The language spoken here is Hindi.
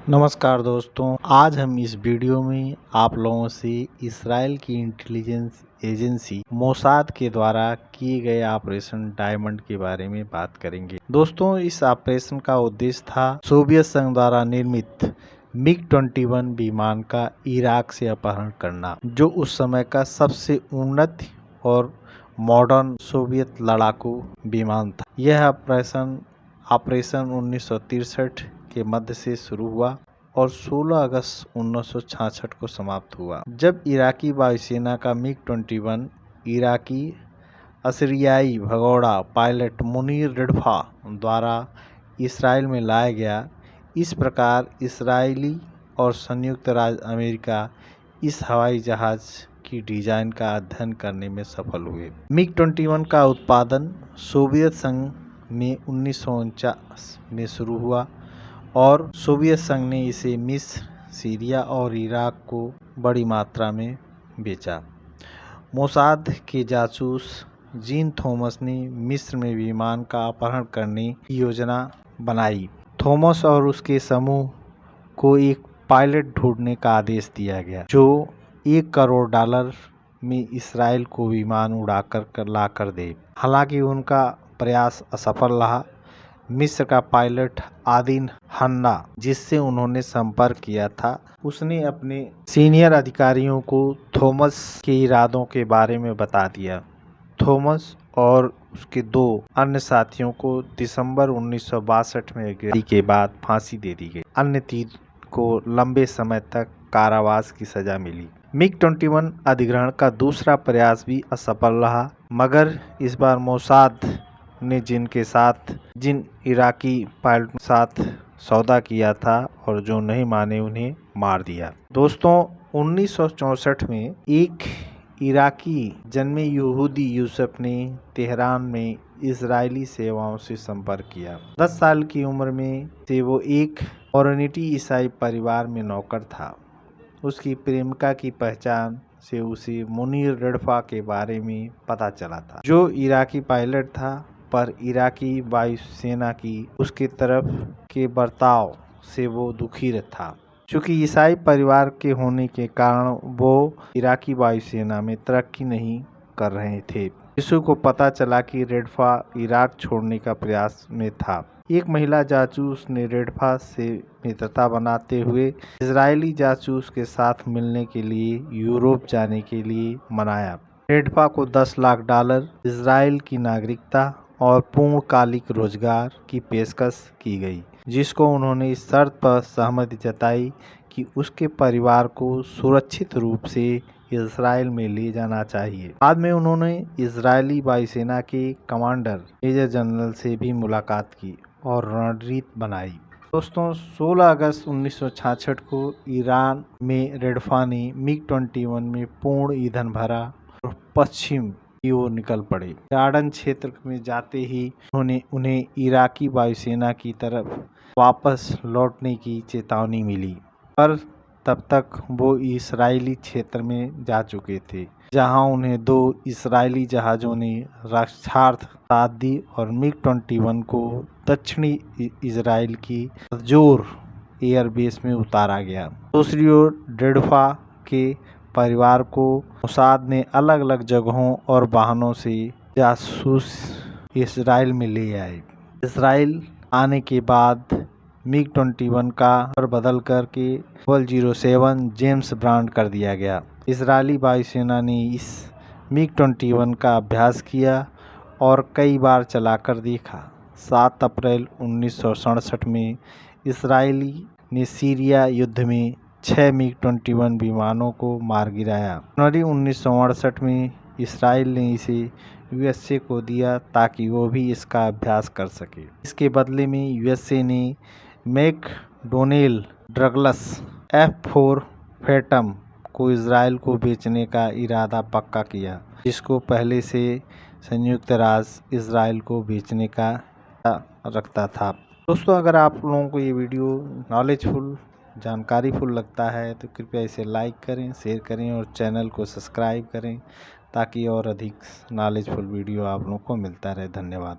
नमस्कार दोस्तों, आज हम इस वीडियो में आप लोगों से इसराइल की इंटेलिजेंस एजेंसी मोसाद के द्वारा किए गए ऑपरेशन डायमंड के बारे में बात करेंगे। दोस्तों, इस ऑपरेशन का उद्देश्य था सोवियत संघ द्वारा निर्मित MiG-21 विमान का इराक से अपहरण करना, जो उस समय का सबसे उन्नत और मॉडर्न सोवियत लड़ाकू विमान था। यह ऑपरेशन 1963 के मध्य से शुरू हुआ और 16 अगस्त 1966 को समाप्त हुआ, जब इराकी वायुसेना का MiG-21 इराकी असीरियाई भगोड़ा पायलट मुनीर रिडफा द्वारा इसराइल में लाया गया। इस प्रकार इसराइली और संयुक्त राज्य अमेरिका इस हवाई जहाज की डिजाइन का अध्ययन करने में सफल हुए। MiG-21 का उत्पादन सोवियत संघ में 1949 में शुरू हुआ और सोवियत संघ ने इसे मिस्र, सीरिया और इराक को बड़ी मात्रा में बेचा। मोसाद के जासूस जीन थॉमस ने मिस्र में विमान का अपहरण करने की योजना बनाई। थॉमस और उसके समूह को एक पायलट ढूंढने का आदेश दिया गया, जो $1 करोड़ में इसराइल को विमान उड़ाकर लाकर दे। हालांकि उनका प्रयास असफल रहा। मिस्र का पायलट आदिन हन्ना, जिससे उन्होंने संपर्क किया था, उसने अपने सीनियर अधिकारियों को थॉमस के इरादों के बारे में बता दिया। थॉमस और उसके 2 अन्य साथियों को दिसंबर 1962 में गिरफ्तारी के बाद फांसी दे दी गई। अन्य 3 को लंबे समय तक कारावास की सजा मिली। MiG-21 अधिग्रहण का दूसरा प्रयास भी असफल रहा, मगर इस बार मोसाद ने जिन इराकी पायलटों के साथ सौदा किया था और जो नहीं माने, उन्हें मार दिया। दोस्तों, 1964 में एक इराकी जन्मे यहूदी यूसुफ ने तेहरान में इजरायली सेवाओं से संपर्क किया। 10 साल की उम्र में से वो एक ओरोनिटी ईसाई परिवार में नौकर था। उसकी प्रेमिका की पहचान से उसे मुनीर रिडफा के बारे में पता चला था, जो इराकी पायलट था, पर इराकी वायुसेना की उसके तरफ के बर्ताव से वो दुखी था। चूँकि ईसाई परिवार के होने के कारण वो इराकी वायुसेना में तरक्की नहीं कर रहे थे। यीशु को पता चला कि रिडफा इराक छोड़ने का प्रयास में था। एक महिला जासूस ने रिडफा से मित्रता बनाते हुए इजरायली जासूस के साथ मिलने के लिए यूरोप जाने के लिए मनाया। रिडफा को $10 लाख, इजराइल की नागरिकता और पूर्णकालिक रोजगार की पेशकश की गई, जिसको उन्होंने इस शर्त पर सहमति जताई कि उसके परिवार को सुरक्षित रूप से इजराइल में ले जाना चाहिए। बाद में उन्होंने इजरायली वायुसेना के कमांडर मेजर जनरल से भी मुलाकात की और रणनीति बनाई। दोस्तों, 16 अगस्त 1966 को ईरान में रिडफा ने MiG-21 में पूर्ण ईंधन भरा और पश्चिम की ओर निकल पड़े। जॉर्डन क्षेत्र में जाते ही उन्हें इराकी वायुसेना की तरफ वापस लौटने की चेतावनी मिली, पर तब तक वो इजरायली क्षेत्र में जा चुके थे, जहां उन्हें 2 इजरायली जहाज़ों ने रक्षार्थ साथ दी और MiG-21 को दक्षिणी इजराइल की जोर एयरबेस में उतारा गया। दूसरी ओर रिडफा के परिवार को मोसाद ने अलग अलग जगहों और वाहनों से जासूस इसराइल में ले आए। इसराइल आने के बाद MiG-21 का नंबर बदल करके 007 जेम्स ब्रांड कर दिया गया। इजरायली वायुसेना ने इस MiG-21 का अभ्यास किया और कई बार चलाकर देखा। 7 अप्रैल 1967 में इसराइली ने सीरिया युद्ध में 6 MiG-21 विमानों को मार गिराया। जनवरी 1968 में इसराइल ने इसे USA को दिया ताकि वो भी इसका अभ्यास कर सके। इसके बदले में USA ने मैकडोनेल डगलस F4 फैंटम को इसराइल को बेचने का इरादा पक्का किया, जिसको पहले से संयुक्त राज्य इसराइल को बेचने का रखता था। दोस्तों, अगर आप लोगों को ये वीडियो नॉलेजफुल, जानकारीफुल लगता है तो कृपया इसे लाइक करें, शेयर करें और चैनल को सब्सक्राइब करें, ताकि और अधिक नॉलेजफुल वीडियो आप लोगों को मिलता रहे। धन्यवाद।